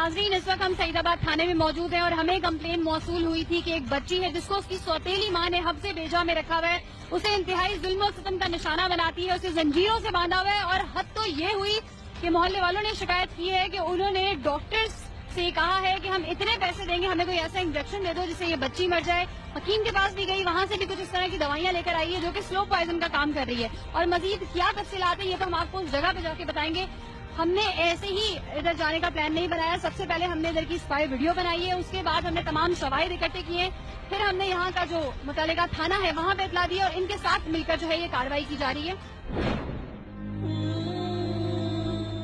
नाजरीन, इस वक्त हम सईदाबाद थाने में मौजूद हैं और हमें कंप्लेन मौसूल हुई थी कि एक बच्ची है जिसको उसकी सौतेली मां ने हब्से बेजा में रखा हुआ है, उसे इंतहाई जुल्म और सितम का निशाना बनाती है, उसे जंजीरों से बांधा हुआ है। और हद तो ये हुई कि मोहल्ले वालों ने शिकायत की है कि उन्होंने डॉक्टर्स से कहा है कि हम इतने पैसे देंगे, हमें कोई ऐसा इंजेक्शन दे दो जिससे ये बच्ची मर जाए। हकीम के पास भी गई, वहां से भी कुछ इस तरह की दवाइयां लेकर आई है जो कि स्लो पॉइजन का काम कर रही है। और मजीद क्या तफसीलात है ये तो हम आपको उस जगह पे जाके बताएंगे। हमने ऐसे ही इधर जाने का प्लान नहीं बनाया। सबसे पहले हमने इधर की स्पाई वीडियो बनाई है, उसके बाद हमने तमाम शवाहिद इकट्ठे किए, फिर हमने यहाँ का जो मुतल्लिका थाना है वहाँ पे इतला दी और इनके साथ मिलकर जो है ये कार्रवाई की जा रही है।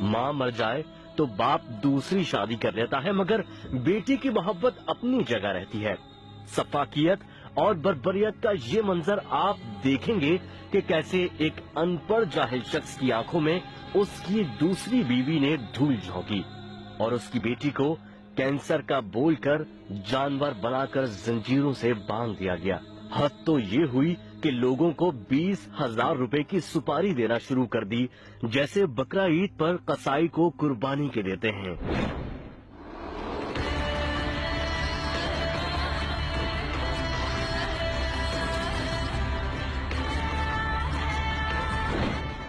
माँ मर जाए तो बाप दूसरी शादी कर लेता है, मगर बेटी की मोहब्बत अपनी जगह रहती है। सफाकियत और बर्बरियत का ये मंजर आप देखेंगे कि कैसे एक अनपढ़ जाहिल शख्स की आंखों में उसकी दूसरी बीवी ने धूल झोंकी और उसकी बेटी को कैंसर का बोलकर जानवर बनाकर जंजीरों से बांध दिया गया। हद तो ये हुई कि लोगों को 20,000 रुपए की सुपारी देना शुरू कर दी, जैसे बकरा ईद पर कसाई को कुर्बानी के देते हैं।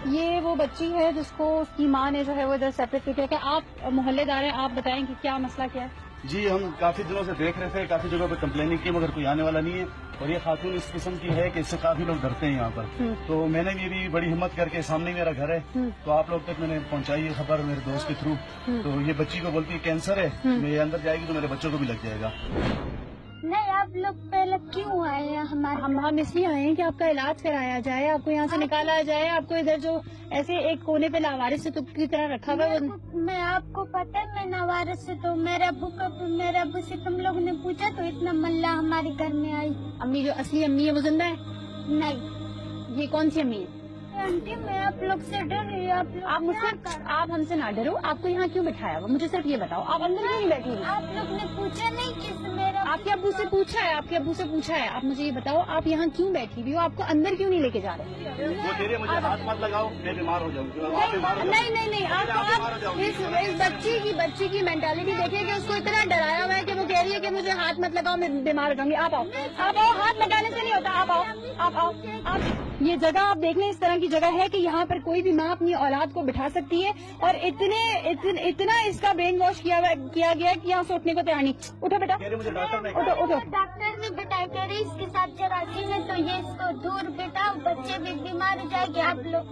ये वो बच्ची है जिसको उसकी माँ ने जो है वो इधर सेपरेट किया। क्या आप मोहल्लेदार हैं, आप बताएं कि क्या मसला क्या है? जी, हम काफी दिनों से देख रहे थे, काफी जगहों पे कंप्लेनिंग की, मगर कोई आने वाला नहीं है। और ये खातून इस किस्म की है कि इससे काफी लोग डरते हैं यहाँ पर। तो मैंने भी बड़ी हिम्मत करके, सामने मेरा घर है, तो आप लोग तक मैंने पहुँचाई है खबर मेरे दोस्त के थ्रू। तो ये बच्ची को बोलती है कैंसर है, मैं अंदर जाएगी तो मेरे बच्चों को भी लग जाएगा। नहीं, आप लोग पहले क्यों आए हैं हमारे? हम इसलिए आए हैं कि आपका इलाज कराया जाए, आपको यहाँ से निकाला जाए। आपको इधर जो ऐसे एक कोने पे लावारिस से की तरह रखा हुआ है। मैं आपको पता है, मैं नवारिस से तो मेरे अब्बू से तुम लोग ने पूछा तो इतना मल्ला हमारे घर में आई। अम्मी जो असली अम्मी है वो जिंदा है? नहीं। ये कौन सी अम्मी है? आंटी, मैं आप लोग से डर रही हूँ। आप हमसे ना डरो। आपको यहाँ क्यों बिठाया हुआ? मुझे सिर्फ ये बताओ, आप अंदर क्यों नहीं बैठी? आप लोग ने पूछा नहीं किस मेरा? आपके अब्बू से पूछा है, आपके अब्बू से पूछा है। आप मुझे ये बताओ, आप यहाँ क्यों बैठी हुई हो? आपको अंदर क्यों नहीं लेके जा रहे? वो तेरे मुझे हाथ मत लगाओ, मैं बीमार हो जाऊंगी। नहीं, आप इस बच्ची की मेंटालिटी देखिए कि उसको इतना डराया हुआ है कि वो कह रही है कि मुझे हाथ मत लगाओ, मैं बीमार हो जाऊंगी। आप आओ, हाथ लगाने से नहीं होता। आप आओ। ये जगह आप देख लें, इस तरह की जगह है कि यहाँ पर कोई भी माँ अपनी औलाद को बिठा सकती है। और इतना इसका ब्रेन वॉश किया गया कि यहाँ से उठने को तैयार नहीं। उठो बेटा, उठो। डॉक्टर ने बताया कह रही इसके साथ जरासीम है, तो ये इसको दूर बिठाओ, बच्चे भी बीमार हो जाएंगे। आप लोग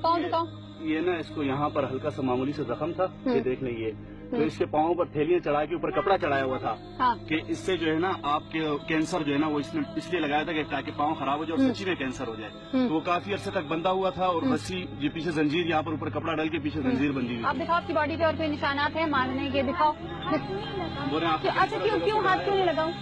पाँव दिखाओ। ये ना, इसको यहाँ पर हल्का सा मामूली से जख्म था, ये देख लें। ये तो इसके पाँव पर थैलियां चढ़ा के ऊपर कपड़ा चढ़ाया हुआ था। हाँ। कि इससे जो है ना आपके कैंसर जो है ना वो इसने इसलिए लगाया था कि ताकि पाँव खराब हो जाए और सच्ची में कैंसर हो जाए। तो वो काफी अरसे तक बंधा हुआ था और रस्सी ये पीछे जंजीर, यहाँ पर ऊपर कपड़ा डाल के पीछे जंजीर बंधी हुई। आप दिखाओ आपकी बॉडी पे और कोई निशानात है मारने के? दिखाओ। अच्छा, क्यों हाथ क्यों नहीं लगाऊं?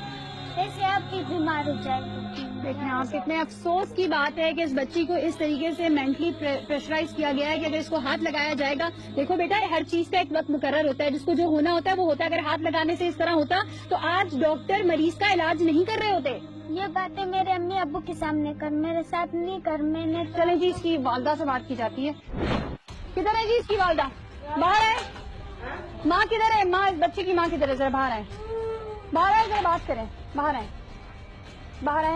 ऐसे आप भी बीमार हो जाएंगे। देखें आप, कितने अफसोस की बात है कि इस बच्ची को इस तरीके से मेंटली प्रेशराइज किया गया है कि अगर इसको हाथ लगाया जाएगा। देखो बेटा, हर चीज का एक वक्त मुकर्रर होता है, जिसको जो होना होता है वो होता है। अगर हाथ लगाने से इस तरह होता तो आज डॉक्टर मरीज का इलाज नहीं कर रहे होते। ये बातें मेरे अम्मी अब्बू के सामने कर, मेरे साथ नहीं कर। मैंने चले जी, इसकी वालदा से बात की जाती है। किधर है जी इसकी वालदा? बाहर है। माँ किधर है? माँ, इस बच्चे की माँ किधर है? जरा बाहर आए, जरा बात करें। बाहर आए।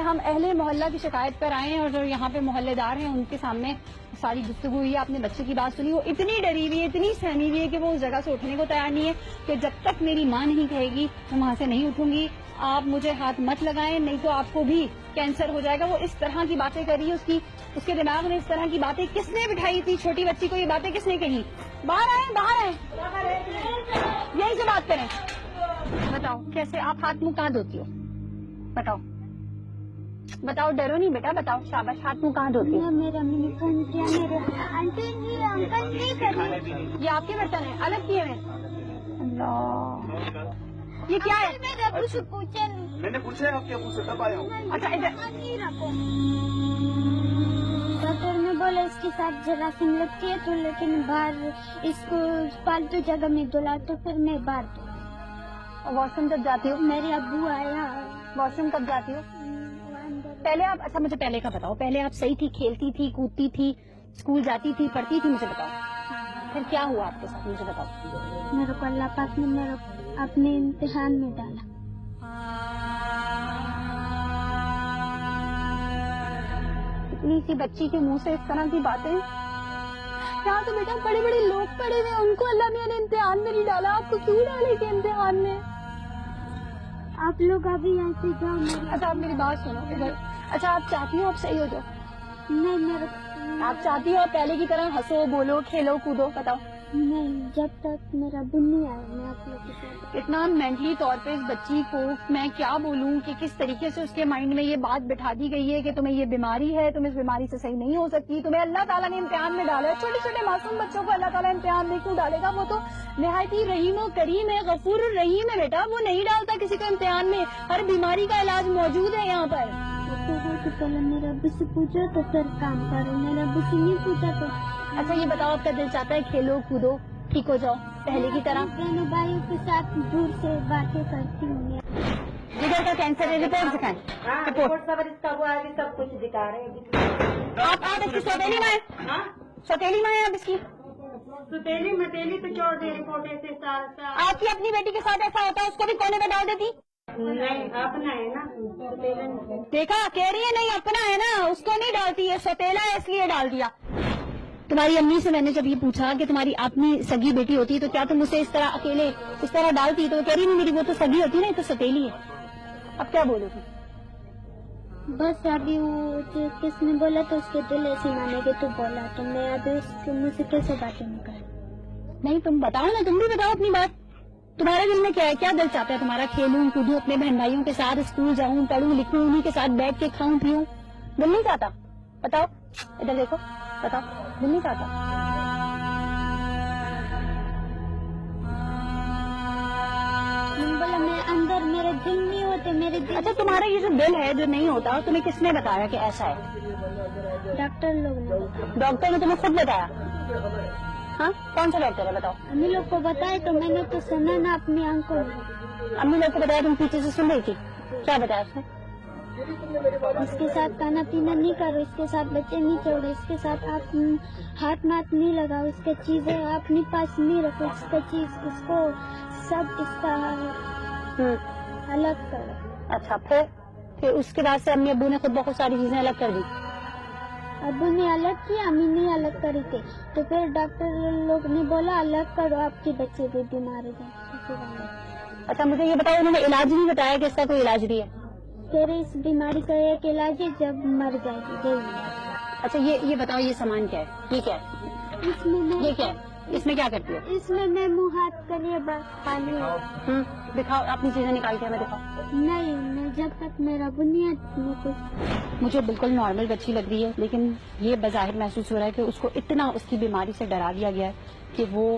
हम अहले मोहल्ला की शिकायत पर आए हैं और जो यहाँ पे मोहल्लेदार हैं उनके सामने सारी गुफ्तगू हुई है। आपने बच्चे की बात सुनी, वो इतनी डरी हुई है, इतनी सहमी हुई है कि वो उस जगह से उठने को तैयार नहीं है कि जब तक मेरी माँ नहीं कहेगी मैं वहाँ से नहीं उठूंगी। आप मुझे हाथ मत लगाएं, नहीं तो आपको भी कैंसर हो जाएगा। वो इस तरह की बातें कर रही है, उसके दिमाग में इस तरह की बातें किसने बिठाई थी? छोटी बच्ची को ये बातें किसने कही? बाहर आए, यही से बात करें। बताओ कैसे आप हाथ मुंह कहाँ धोती हो? बताओ, डरो नहीं बेटा, बताओ। शाबाश, हाथ मुंह कहाँ धोती हो? मेरे अम्मी ने फोन किया, मेरे आंटी जी अंकल नहीं कर। ये आपके बर्तन है, अलग किए हुए? अल्लाह, ये क्या है? मेरे अब्बू से पूछे नहीं। मैंने पूछा है आपके अब्बू से, तब आया हूँ। अच्छा, इधर नहीं रखो। डॉक्टर ने बोला इसके साथ जरासीम लगती है, तो लेकिन बाहर इसको फालतू जगह में धुला, तो फिर मैं बाहर। वॉशरूम कब जाती हो? मेरे अब्बू आया। वॉशरूम कब जाती हो? पहले आप, अच्छा मुझे पहले का बताओ, पहले आप सही थी, खेलती थी, कूदती थी, स्कूल जाती थी, पढ़ती थी? मुझे बताओ پھر کیا ہوا آپ کے ساتھ مجھے بتاؤ. میرے کو اللہ پاک نے میرا اپنے امتحان میں ڈالا. اتنی سی بچی کے منہ سے اس طرح کی باتیں. یہاں تو بیٹا بڑے بڑے لوگ پڑے ہوئے, ان کو اللہ نے امتحان میں نہیں ڈالا, آپ کو کیوں ڈالے گے امتحان میں؟ آپ لوگ ابھی یہاں سے جاؤ. اچھا آپ میری بات سنو ادھر. اچھا آپ چاہتی ہو آپ صحیح ہو جاؤ؟ نہیں میرے آپ چاہتی ہو پہلے کی طرح ہنسو بولو کھیلو کودو؟ بتاؤ. نہیں, جب تک میرا ابو نہیں آیا میں آپ لوگ کے ساتھ. اتنا مینٹلی طور پہ اس بچی کو میں کیا بولوں کہ کس طریقے سے اس کے مائنڈ میں یہ بات بٹھا دی گئی ہے کہ تمہیں یہ بیماری ہے, تم اس بیماری سے صحیح نہیں ہو سکتی, تمہیں اللہ تعالیٰ نے امتحان میں ڈالا ہے. چھوٹے چھوٹے معصوم بچوں کو اللہ تعالیٰ امتحان میں کیوں ڈالے گا؟ وہ تو نہایت ہی رحیم و کریم ہے, غفور الرحیم ہے بیٹا, وہ نہیں ڈالتا کسی کو امتحان میں. ہر بیماری کا علاج موجود ہے یہاں پر. تو پہلے میرے ابو سے پوچھا تو پھر کام کرو, میرے ابو سے نہیں پوچھا تو. اچھا یہ بتاؤ آپ کا دل چاہتا ہے کھیلو کودو ٹھیک ہو جاؤ پہلے کی طرح؟ بہنوں بھائیوں کے ساتھ دور سے باتیں کرتی ہوں. جگر کا کینسر ہے, رپورٹ دکھائیں. رپورٹ سب کچھ دکھا رہے ہیں. آپ اس کی سوتیلی ماں ہے, سوتیلی ماں ہے آپ اس کی. ستیلی مٹیلی تو چھوڑ دے رپورٹ ایسے آپ کی اپنی بیٹی کے ساتھ ایسا ہوتا ہے اس کو بھی کونے میں ڈال دیتی؟ نہیں اپنا ہے نا. دیکھا کہہ رہی ہے نہیں اپنا ہے نا, اس کو نہیں ڈالتی ہے, سوتیلا ہے اس لیے ڈال دیا. تمہاری امی سے میں نے جب یہ پوچھا کہ تمہاری اپنی سگی بیٹی ہوتی تو کیا تم اسے اس طرح اکیلے اس طرح ڈالتی, تو وہ کہہ رہی نہیں میری وہ تو سگی ہوتی نا, یہ تو سوتیلی ہے. اب کیا بولو گی؟ بس ابھی وہ کس نے بولا تو اس کے دل ایسے مانے کہ تو بولا, تو میں ابھی اس کے منہ سے کیسے باتیں نکال. نہیں تم بتاؤ نا, تم بھی بتاؤ اپنی بات. تمہارے دل میں کیا ہے, کیا دل چاہتا ہے تمہارا؟ کھیلوں کودوں اپنے بہن بھائیوں کے ساتھ, اسکول جاؤں پڑھوں لکھوں, انہیں کے ساتھ بیٹھ کے کھاؤں پیوں, دل نہیں چاہتا؟ بتاؤ ادھر دیکھو, بتاؤ دل نہیں چاہتا؟ بولا میں اندر میرے دل نہیں ہوتے, میرے دل. اچھا تمہارا یہ جو دل ہے جو نہیں ہوتا, تمہیں کس نے بتایا کہ ایسا ہے؟ ڈاکٹر لوگ نے بتایا. ڈاکٹر نے تمہیں خود بتایا؟ ہاں کون سا ڈاکٹر ہے بتاؤ؟ امی لوگ کو بتائے تو میں نے تو سنا نا اپنی آنکھوں میں. امی لوگ کو بتایا, تم پیچھے سے سن رہی تھی, کیا بتایا اس نے؟ اس کے ساتھ کھانا پینا نہیں کرو, اس کے ساتھ بچے نہیں چھوڑو, اس کے ساتھ آپ ہاتھ مات نہیں لگاؤ, اس کا چیزیں اپنے پاس نہیں رکھو, اس کا چیز اس کو سب اس کا الگ کرو. اچھا پھر اس کے بعد سے امی ابو نے خود بہت ساری چیزیں الگ کر دی؟ ابو نے الگ کیا, امی نے الگ کری تھی, تو پھر ڈاکٹر لوگ نے بولا الگ کرو, آپ کے بچے بھی بیمار ہیں. اچھا مجھے یہ بتاؤ, انہوں نے علاج نہیں بتایا کہ اس کا کوئی علاج بھی ہے؟ پھر اس بیماری کا ایک علاج ہے جب مر جائے گی. اچھا یہ بتاؤ یہ سامان کیا ہے, یہ کیا ہے, اس میں یہ کیا ہے, اس میں کیا کرتی ہے؟ اس میں میں منہ ہاتھ کے لیے پانی. دکھاؤ اپنی چیزیں نکال کے ہمیں دکھاؤ. نہیں, میں جب تک میرا بنیاد میں کچھ. مجھے بالکل نارمل بچی لگ رہی ہے, لیکن یہ بظاہر محسوس ہو رہا ہے کہ اس کو اتنا اس کی بیماری سے ڈرا دیا گیا ہے کہ وہ